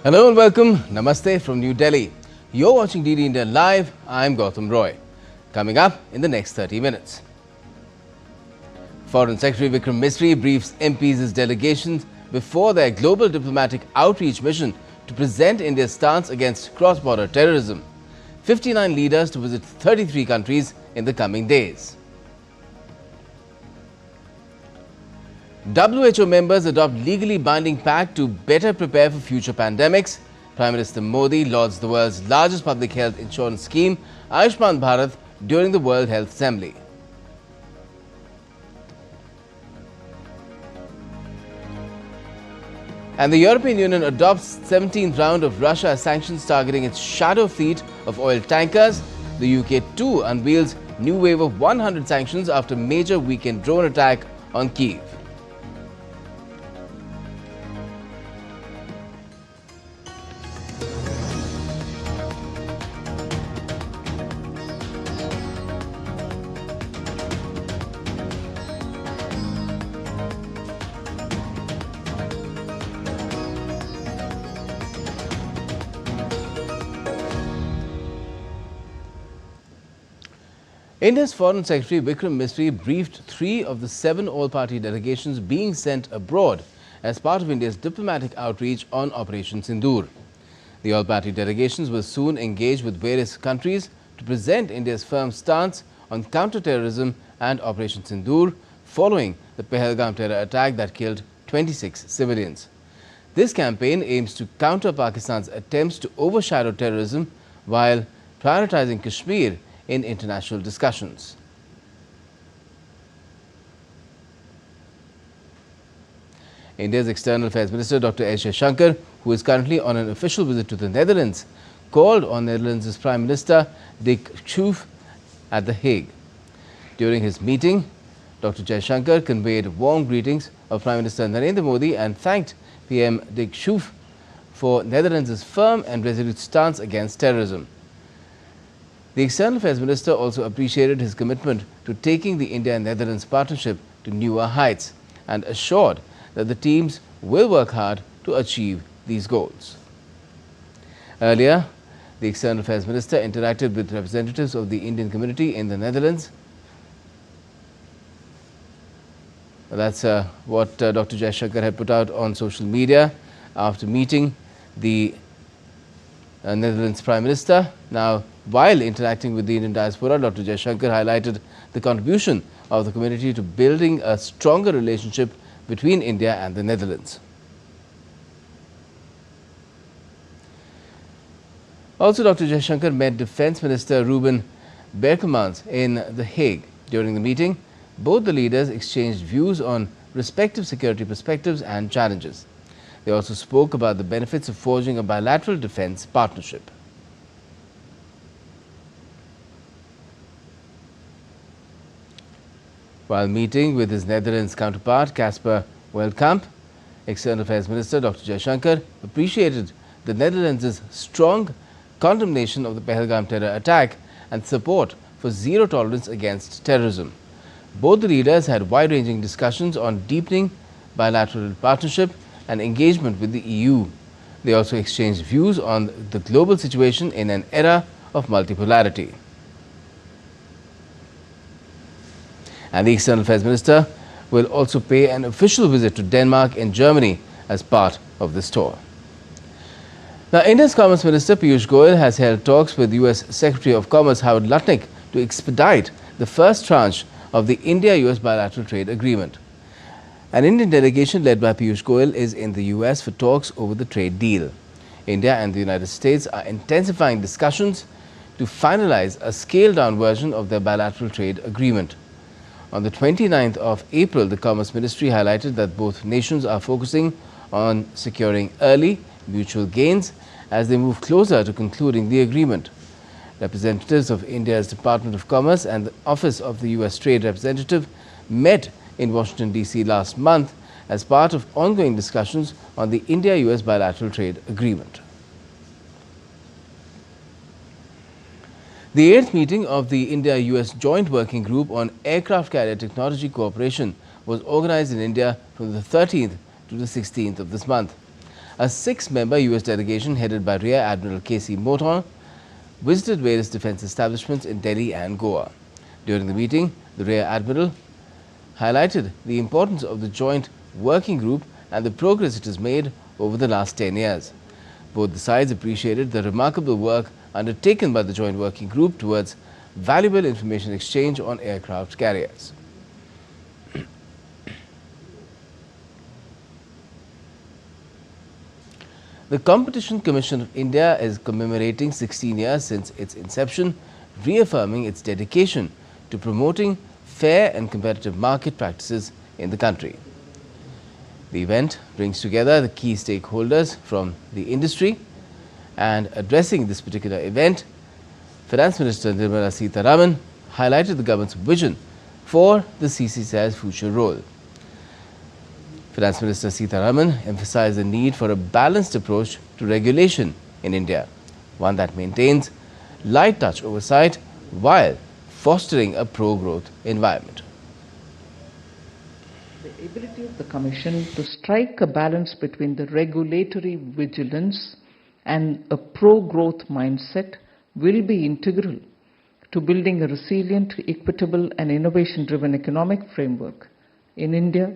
Hello and welcome. Namaste from New Delhi. You're watching DD India Live. I'm Gautam Roy. Coming up in the next 30 minutes. Foreign Secretary Vikram Misri briefs MPs' delegations before their global diplomatic outreach mission to present India's stance against cross-border terrorism. 59 leaders to visit 33 countries in the coming days. WHO members adopt legally binding pact to better prepare for future pandemics. Prime Minister Modi lauds the world's largest public health insurance scheme, Ayushman Bharat, during the World Health Assembly. And the European Union adopts 17th round of Russia sanctions targeting its shadow fleet of oil tankers. The UK too unveils new wave of 100 sanctions after major weekend drone attack on Kyiv. India's Foreign Secretary Vikram Misri briefed 3 of the 7 all-party delegations being sent abroad as part of India's diplomatic outreach on Operation Sindoor. The all-party delegations will soon engage with various countries to present India's firm stance on counter-terrorism and Operation Sindoor following the Pahalgam terror attack that killed 26 civilians. This campaign aims to counter Pakistan's attempts to overshadow terrorism while prioritizing Kashmir in international discussions. India's External Affairs Minister Dr. S. Jaishankar, who is currently on an official visit to the Netherlands, called on Netherlands' Prime Minister Dick Schoof at The Hague. During his meeting, Dr. Jaishankar conveyed warm greetings of Prime Minister Narendra Modi and thanked PM Dick Schoof for Netherlands' firm and resolute stance against terrorism. The External Affairs Minister also appreciated his commitment to taking the India-Netherlands partnership to newer heights and assured that the teams will work hard to achieve these goals. Earlier, the External Affairs Minister interacted with representatives of the Indian community in the Netherlands. That's what Dr. Jaishankar had put out on social media after meeting the Netherlands Prime Minister. Now, while interacting with the Indian diaspora, Dr. Jaishankar highlighted the contribution of the community to building a stronger relationship between India and the Netherlands. Also, Dr. Jaishankar met Defence Minister Ruben Berkelmans in The Hague. During the meeting, both the leaders exchanged views on respective security perspectives and challenges. They also spoke about the benefits of forging a bilateral defence partnership. While meeting with his Netherlands counterpart, Casper Veldkamp, External Affairs Minister Dr. Jaishankar appreciated the Netherlands' strong condemnation of the Pahalgam terror attack and support for zero tolerance against terrorism. Both the leaders had wide-ranging discussions on deepening bilateral partnership and engagement with the EU. They also exchanged views on the global situation in an era of multipolarity. And the External Affairs Minister will also pay an official visit to Denmark and Germany as part of this tour. Now, India's Commerce Minister Piyush Goyal has held talks with US Secretary of Commerce Howard Lutnick to expedite the first tranche of the India-US bilateral trade agreement. An Indian delegation led by Piyush Goyal is in the US for talks over the trade deal. India and the United States are intensifying discussions to finalize a scaled-down version of their bilateral trade agreement. On the 29th of April, the Commerce Ministry highlighted that both nations are focusing on securing early mutual gains as they move closer to concluding the agreement. Representatives of India's Department of Commerce and the Office of the US Trade Representative met in Washington, D.C. last month as part of ongoing discussions on the India-US bilateral trade agreement. The 8th meeting of the India-US Joint Working Group on Aircraft Carrier Technology Cooperation was organized in India from the 13th to the 16th of this month. A 6-member U.S. delegation headed by Rear Admiral K.C. Moton visited various defense establishments in Delhi and Goa. During the meeting, the Rear Admiral highlighted the importance of the joint working group and the progress it has made over the last 10 years. Both the sides appreciated the remarkable work undertaken by the joint working group towards valuable information exchange on aircraft carriers. The Competition Commission of India is commemorating 16 years since its inception, reaffirming its dedication to promoting fair and competitive market practices in the country. The event brings together the key stakeholders from the industry, and addressing this particular event, Finance Minister Nirmala Sitharaman highlighted the government's vision for the CCCI's future role. Finance Minister Sitharaman emphasized the need for a balanced approach to regulation in India, one that maintains light touch oversight while fostering a pro-growth environment. The ability of the Commission to strike a balance between the regulatory vigilance and a pro-growth mindset will be integral to building a resilient, equitable and innovation-driven economic framework in India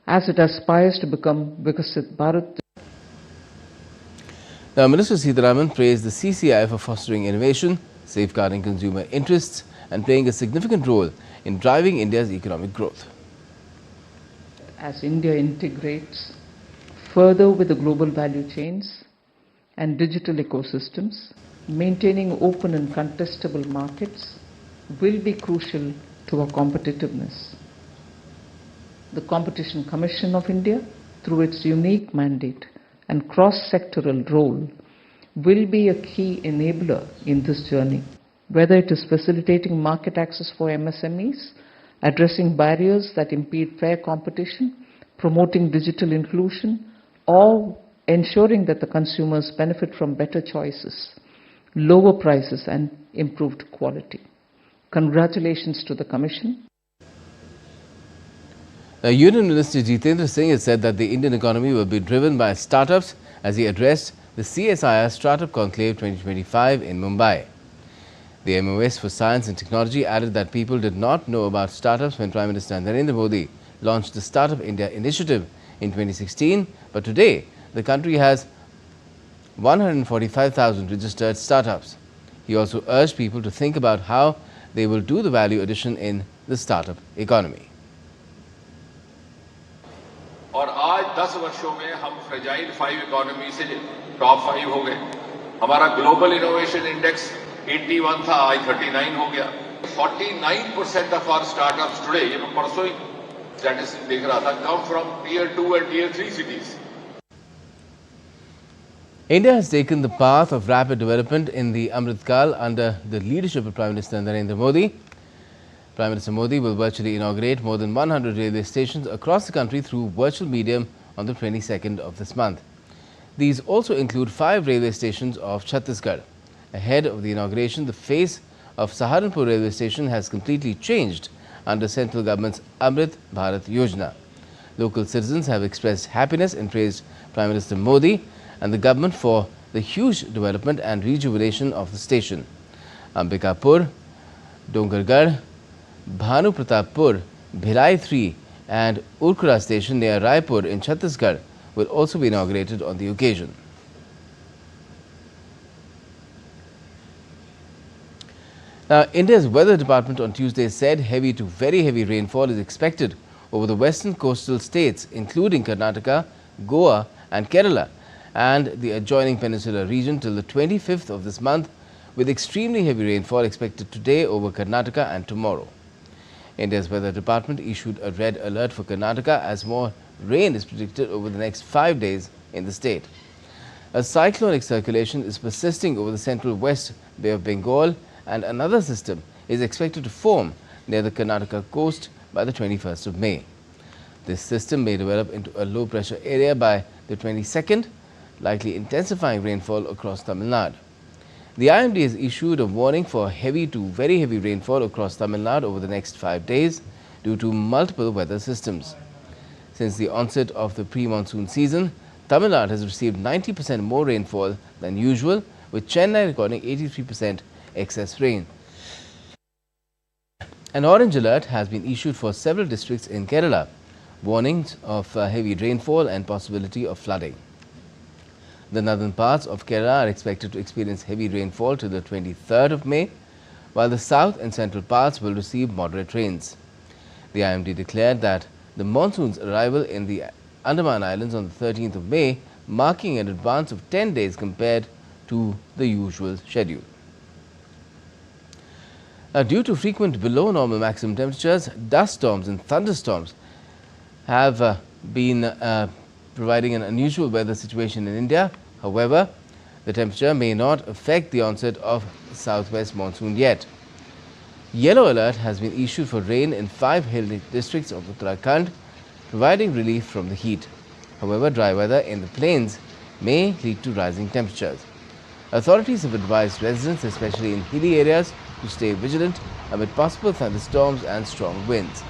as it aspires to become Vikasit Bharat. Now, Minister Sitharaman praised the CCI for fostering innovation, safeguarding consumer interests and playing a significant role in driving India's economic growth. As India integrates further with the global value chains and digital ecosystems, maintaining open and contestable markets will be crucial to our competitiveness. The Competition Commission of India, through its unique mandate and cross-sectoral role, will be a key enabler in this journey, whether it is facilitating market access for MSMEs, addressing barriers that impede fair competition, promoting digital inclusion, or ensuring that the consumers benefit from better choices, lower prices and improved quality. Congratulations to the Commission. Now, Union Minister Jitendra Singh has said that the Indian economy will be driven by startups as he addressed the CSIR Startup Conclave 2025 in Mumbai. The MOS for Science and Technology added that people did not know about startups when Prime Minister Narendra Modi launched the Startup India initiative in 2016, but today the country has 145,000 registered startups. He also urged people to think about how they will do the value addition in the startup economy. और आज 10 वर्षों में हम fragile 5 economy से top 5 हो गए। हमारा global innovation index 81 था, आज 39 हो गया। 49% ऑफ आवर स्टार्टअप्स टुडे, ये मैं परसों ही स्टैटिस्टिक्स देख रहा था, come from tier 2 and tier 3 cities. India has taken the path of rapid development in the Amrit Kal under the leadership of Prime Minister Narendra Modi. Prime Minister Modi will virtually inaugurate more than 100 railway stations across the country through virtual medium on the 22nd of this month. These also include 5 railway stations of Chhattisgarh. Ahead of the inauguration, the face of Saharanpur railway station has completely changed under central government's Amrit Bharat Yojana. Local citizens have expressed happiness and praised Prime Minister Modi and the government for the huge development and rejuvenation of the station. Ambikapur, Dongargarh, Bhanu Pratappur, Bhilai 3 and Urkura station near Raipur in Chhattisgarh will also be inaugurated on the occasion. Now, India's Weather Department on Tuesday said heavy to very heavy rainfall is expected over the western coastal states including Karnataka, Goa and Kerala and the adjoining peninsular region till the 25th of this month, with extremely heavy rainfall expected today over Karnataka and tomorrow. India's Weather Department issued a red alert for Karnataka as more rain is predicted over the next 5 days in the state. A cyclonic circulation is persisting over the central west Bay of Bengal and another system is expected to form near the Karnataka coast by the 21st of May. This system may develop into a low pressure area by the 22nd, likely intensifying rainfall across Tamil Nadu. The IMD has issued a warning for heavy to very heavy rainfall across Tamil Nadu over the next 5 days due to multiple weather systems. Since the onset of the pre-monsoon season, Tamil Nadu has received 90% more rainfall than usual, with Chennai recording 83% excess rain. An orange alert has been issued for several districts in Kerala. Warnings of heavy rainfall and possibility of flooding. The northern parts of Kerala are expected to experience heavy rainfall till the 23rd of May, while the south and central parts will receive moderate rains. The IMD declared that the monsoon's arrival in the Andaman Islands on the 13th of May, marking an advance of 10 days compared to the usual schedule. Due to frequent below normal maximum temperatures, dust storms and thunderstorms have been providing an unusual weather situation in India. However, the temperature may not affect the onset of southwest monsoon yet. Yellow alert has been issued for rain in 5 hilly districts of Uttarakhand, providing relief from the heat. However, dry weather in the plains may lead to rising temperatures. Authorities have advised residents, especially in hilly areas, to stay vigilant amid possible thunderstorms and strong winds.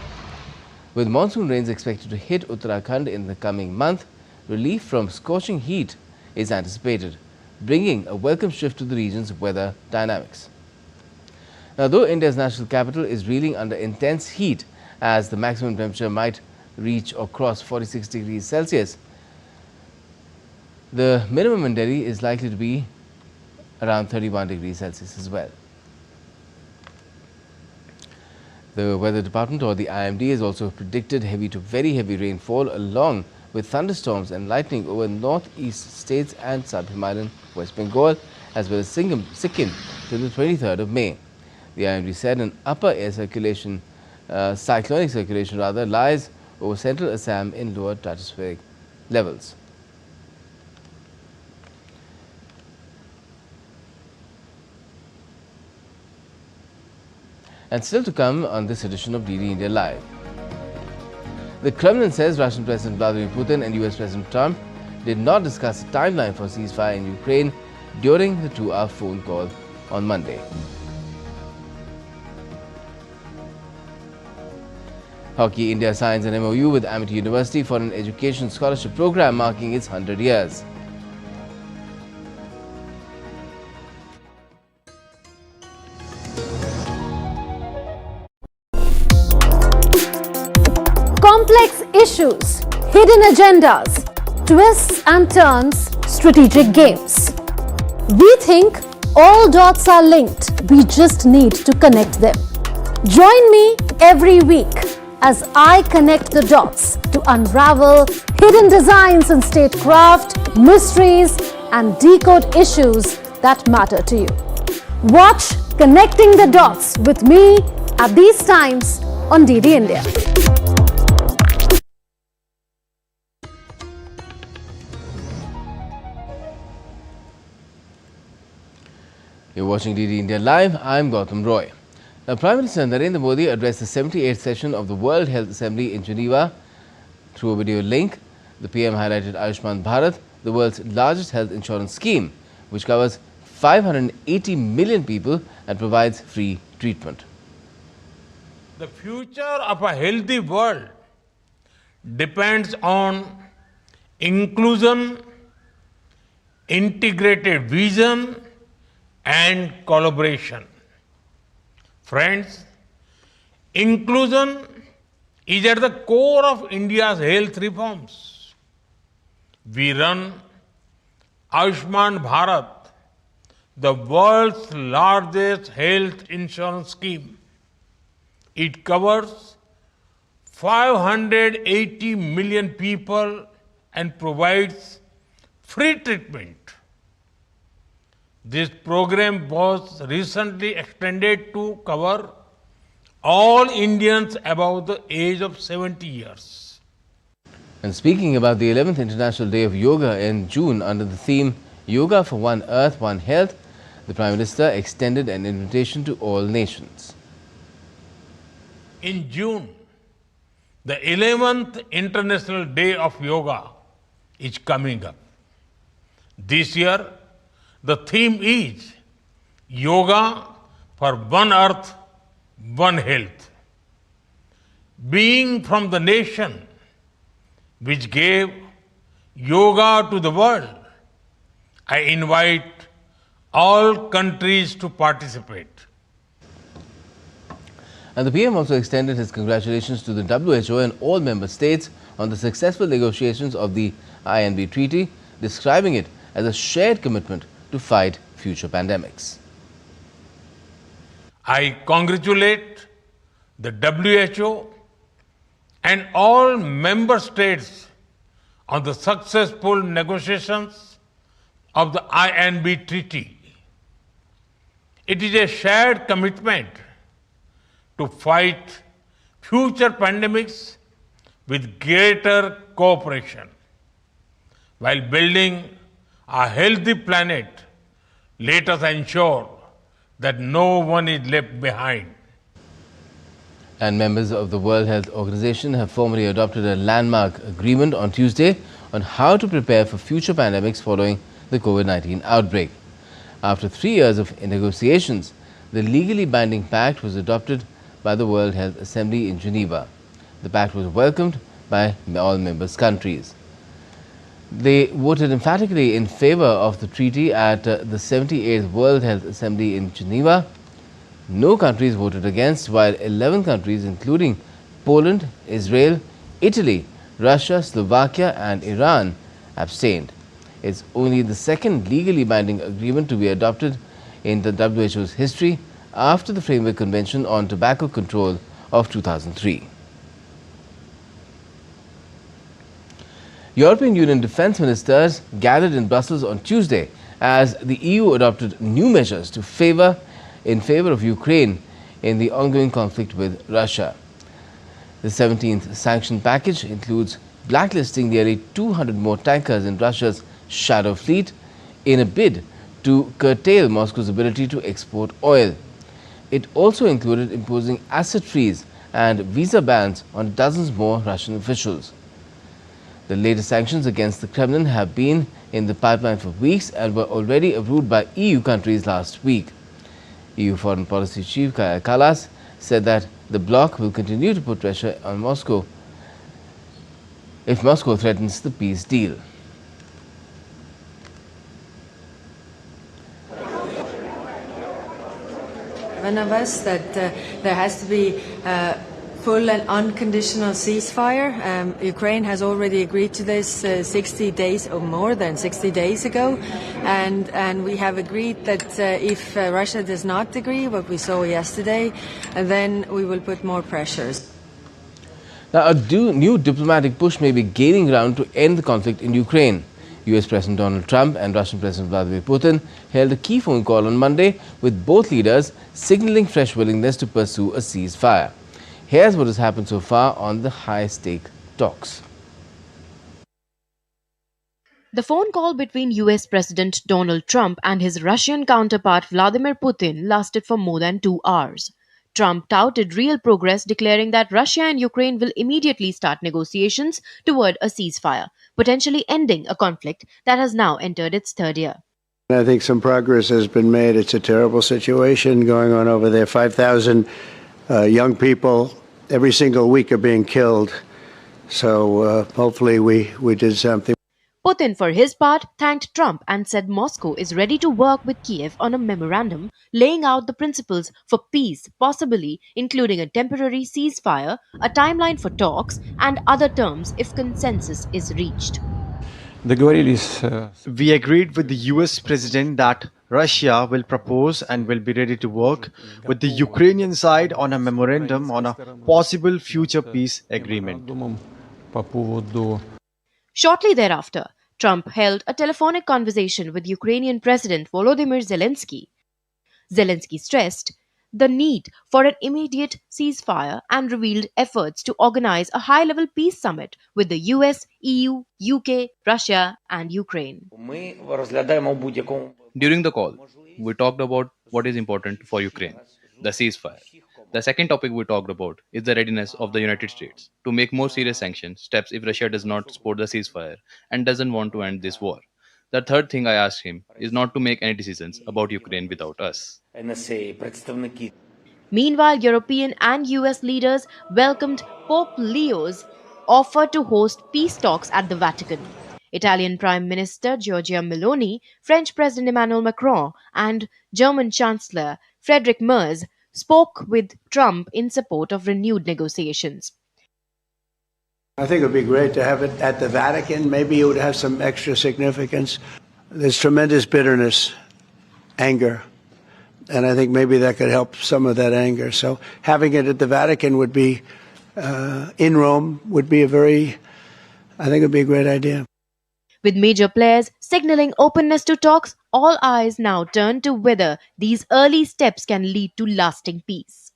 With monsoon rains expected to hit Uttarakhand in the coming month, relief from scorching heat is anticipated, bringing a welcome shift to the region's weather dynamics. Now, though India's national capital is reeling under intense heat as the maximum temperature might reach or cross 46 degrees Celsius, the minimum in Delhi is likely to be around 31 degrees Celsius as well. The Weather Department, or the IMD, has also predicted heavy to very heavy rainfall along with thunderstorms and lightning over northeast states and sub-Himalayan West Bengal as well as Sikkim till the 23rd of May. The IMD said an upper air circulation, cyclonic circulation rather, lies over central Assam in lower stratospheric levels. And still to come on this edition of DD India Live. The Kremlin says Russian President Vladimir Putin and US President Trump did not discuss a timeline for ceasefire in Ukraine during the 2-hour phone call on Monday. Hockey India signs an MOU with Amity University for an education scholarship program marking its 100 years. Complex issues, hidden agendas, twists and turns, strategic games. We think all dots are linked, we just need to connect them. Join me every week as I connect the dots to unravel hidden designs in statecraft, mysteries and decode issues that matter to you. Watch Connecting the Dots with me at these times on DD India. You're watching DD India Live. I'm Gautam Roy. Now, Prime Minister Narendra Modi addressed the 78th session of the World Health Assembly in Geneva through a video link. The PM highlighted Ayushman Bharat, the world's largest health insurance scheme, which covers 580 million people and provides free treatment. The future of a healthy world depends on inclusion, integrated vision, and collaboration. Friends, inclusion is at the core of India's health reforms. We run Ayushman Bharat, the world's largest health insurance scheme. It covers 580 million people and provides free treatment. This program was recently extended to cover all Indians above the age of 70 years. And speaking about the 11th International Day of Yoga in June under the theme Yoga for One Earth, One Health, the Prime Minister extended an invitation to all nations. In June, the 11th International Day of Yoga is coming up. This year, the theme is Yoga for One Earth, One Health. Being from the nation which gave yoga to the world. I invite all countries to participate. And the PM also extended his congratulations to the WHO and all member states on the successful negotiations of the INB treaty, describing it as a shared commitment to fight future pandemics. I congratulate the WHO and all member states on the successful negotiations of the INB treaty. It is a shared commitment to fight future pandemics with greater cooperation. While building a healthy planet, let us ensure that no one is left behind. And members of the World Health Organization have formally adopted a landmark agreement on Tuesday on how to prepare for future pandemics following the COVID-19 outbreak. After 3 years of negotiations, the legally binding pact was adopted by the World Health Assembly in Geneva. The pact was welcomed by all members' countries. They voted emphatically in favor of the treaty at the 78th World Health Assembly in Geneva. No countries voted against, while 11 countries, including Poland, Israel, Italy, Russia, Slovakia and Iran, abstained. It's only the second legally binding agreement to be adopted in the WHO's history after the Framework Convention on Tobacco Control of 2003. European Union defence ministers gathered in Brussels on Tuesday as the EU adopted new measures in favour of Ukraine in the ongoing conflict with Russia. The 17th sanction package includes blacklisting nearly 200 more tankers in Russia's shadow fleet in a bid to curtail Moscow's ability to export oil. It also included imposing asset freeze and visa bans on dozens more Russian officials. The latest sanctions against the Kremlin have been in the pipeline for weeks and were already approved by EU countries last week. EU Foreign Policy Chief Kaja Kallas said that the bloc will continue to put pressure on Moscow if Moscow threatens the peace deal. One of us that there has to be full and unconditional ceasefire. Ukraine has already agreed to this 60 days or more than 60 days ago, and we have agreed that if Russia does not agree, what we saw yesterday, then we will put more pressures. Now, a new diplomatic push may be gaining ground to end the conflict in Ukraine. US President Donald Trump and Russian President Vladimir Putin held a key phone call on Monday, with both leaders signaling fresh willingness to pursue a ceasefire. Here's what has happened so far on the high-stake talks. The phone call between US President Donald Trump and his Russian counterpart Vladimir Putin lasted for more than 2 hours. Trump touted real progress, declaring that Russia and Ukraine will immediately start negotiations toward a ceasefire, potentially ending a conflict that has now entered its third year. I think some progress has been made. It's a terrible situation going on over there. 5,000 young people every single week are being killed. So hopefully we did something. Putin, for his part, thanked Trump and said Moscow is ready to work with Kiev on a memorandum laying out the principles for peace, possibly including a temporary ceasefire, a timeline for talks, and other terms if consensus is reached. We agreed with the US President that Russia will propose and will be ready to work with the Ukrainian side on a memorandum on a possible future peace agreement. Shortly thereafter, Trump held a telephonic conversation with Ukrainian President Volodymyr Zelensky. Zelensky stressed the need for an immediate ceasefire and revealed efforts to organize a high-level peace summit with the US, EU, UK, Russia and Ukraine. During the call, we talked about what is important for Ukraine, the ceasefire. The second topic we talked about is the readiness of the United States to make more serious sanction steps if Russia does not support the ceasefire and doesn't want to end this war. The third thing I asked him is not to make any decisions about Ukraine without us. Meanwhile, European and US leaders welcomed Pope Leo's offer to host peace talks at the Vatican. Italian Prime Minister Giorgia Meloni, French President Emmanuel Macron, and German Chancellor Friedrich Merz spoke with Trump in support of renewed negotiations. I think it would be great to have it at the Vatican. Maybe it would have some extra significance. There's tremendous bitterness, anger, and I think maybe that could help some of that anger. So having it at the Vatican would be, in Rome, would be I think it would be a great idea. With major players signaling openness to talks, all eyes now turn to whether these early steps can lead to lasting peace.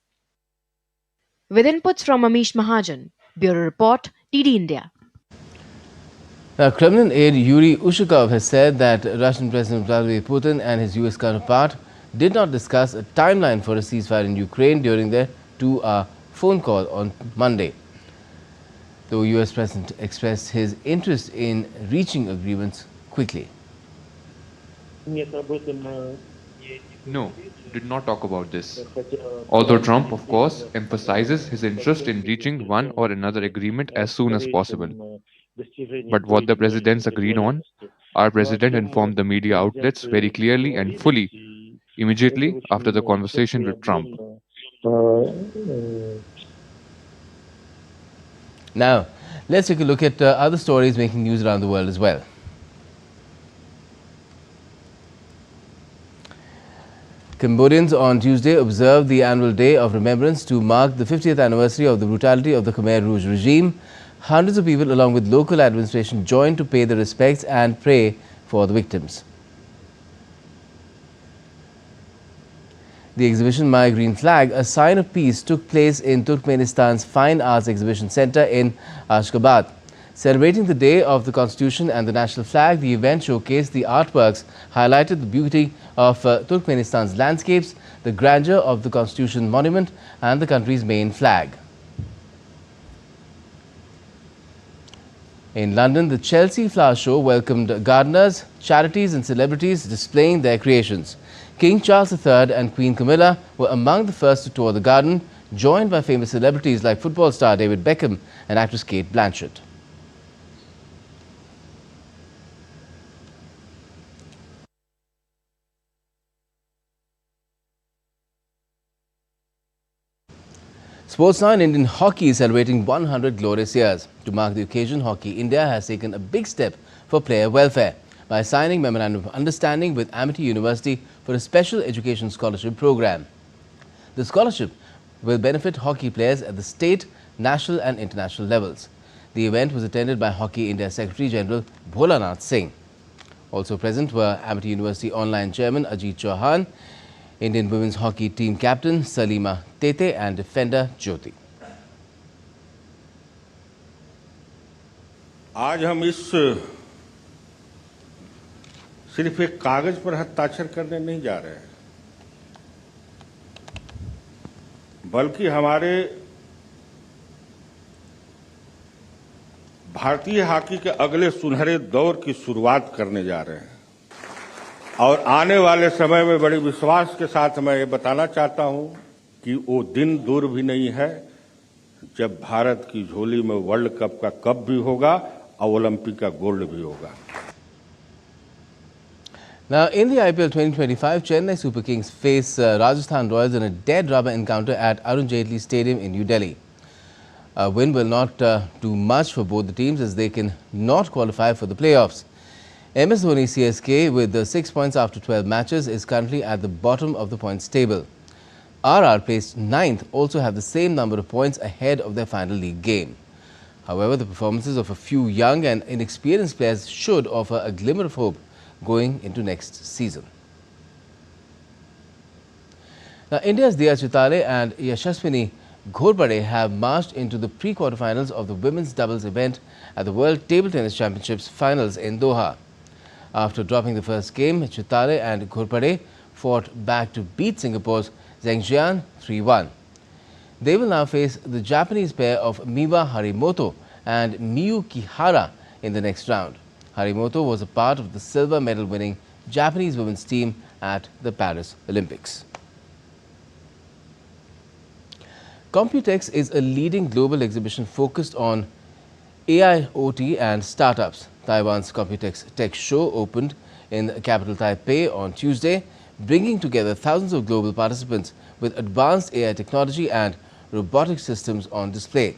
With inputs from Amish Mahajan, Bureau Report, TD India. Now, Kremlin aide Yuri Ushakov has said that Russian President Vladimir Putin and his US counterpart did not discuss a timeline for a ceasefire in Ukraine during their 2-hour phone call on Monday. The US President expressed his interest in reaching agreements quickly. No, did not talk about this. Although Trump, of course, emphasizes his interest in reaching one or another agreement as soon as possible. But what the presidents agreed on, our president informed the media outlets very clearly and fully immediately after the conversation with Trump. Now, let's take a look at other stories making news around the world as well. Cambodians on Tuesday observed the annual Day of Remembrance to mark the 50th anniversary of the brutality of the Khmer Rouge regime. Hundreds of people along with local administration joined to pay their respects and pray for the victims. The exhibition My Green Flag, a sign of peace, took place in Turkmenistan's Fine Arts Exhibition Center in Ashgabat. Celebrating the Day of the Constitution and the national flag, the event showcased the artworks, highlighted the beauty of Turkmenistan's landscapes, the grandeur of the Constitution Monument and the country's main flag. In London, the Chelsea Flower Show welcomed gardeners, charities and celebrities displaying their creations. King Charles III and Queen Camilla were among the first to tour the garden, joined by famous celebrities like football star David Beckham and actress Kate Blanchett. Sports now in Indian hockey is celebrating 100 glorious years. To mark the occasion, Hockey India has taken a big step for player welfare by signing Memorandum of Understanding with Amity University for a special education scholarship program. The scholarship will benefit hockey players at the state, national and international levels. The event was attended by Hockey India Secretary General Bholanath Singh. Also present were Amity University Online Chairman Ajit Chauhan, Indian women's hockey team captain Salima Tete and defender Jyoti. आज हम इस सिर्फ एक कागज पर हस्ताक्षर करने नहीं जा रहे हैं, बल्कि हमारे भारतीय हॉकी के अगले सुनहरे दौर की शुरुआत करने जा रहे हैं। और आने वाले समय में बड़े विश्वास के साथ मैं ये बताना चाहता हूं कि वो दिन दूर भी नहीं है जब भारत की झोली में वर्ल्ड कप का कप भी होगा और ओलंपिक का गोल्ड भी होगा। Now, in the IPL 2025, Chennai Super Kings face Rajasthan Royals in a dead rubber encounter at Arun Jaitley Stadium in New Delhi. A win will not do much for both the teams as they can not qualify for the playoffs. MS Dhoni CSK with 6 points after 12 matches is currently at the bottom of the points table. RR placed 9th also have the same number of points ahead of their final league game. However, the performances of a few young and inexperienced players should offer a glimmer of hope going into next season. Now, India's Diya Chitale and Yashaswini Ghorpade have marched into the pre-quarterfinals of the women's doubles event at the World Table Tennis Championships finals in Doha. After dropping the first game, Chitale and Ghorpade fought back to beat Singapore's Zheng Jian 3-1. They will now face the Japanese pair of Miwa Harimoto and Miyu Kihara in the next round. Harimoto was a part of the silver medal winning Japanese women's team at the Paris Olympics. Computex is a leading global exhibition focused on AI, OT and startups. Taiwan's Computex Tech Show opened in the capital Taipei on Tuesday, bringing together thousands of global participants with advanced AI technology and robotic systems on display.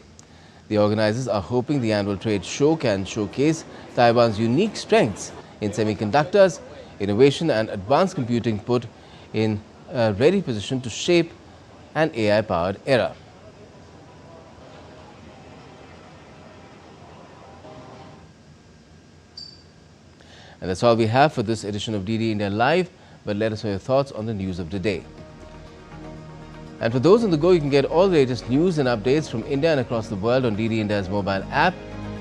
The organizers are hoping the annual trade show can showcase Taiwan's unique strengths in semiconductors, innovation and advanced computing, put in a ready position to shape an AI-powered era. And that's all we have for this edition of DD India Live, but let us know your thoughts on the news of the day. And for those on the go, you can get all the latest news and updates from India and across the world on DD India's mobile app.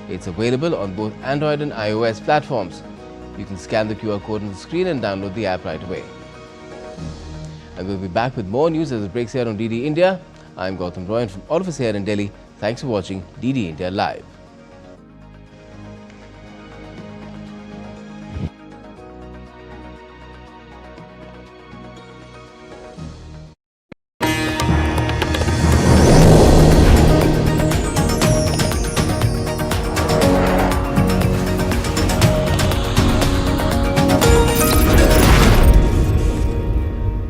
It's available on both Android and iOS platforms. You can scan the QR code on the screen and download the app right away. And we'll be back with more news as it breaks here on DD India. I'm Gautam Roy, and from all of us here in Delhi, thanks for watching DD India Live.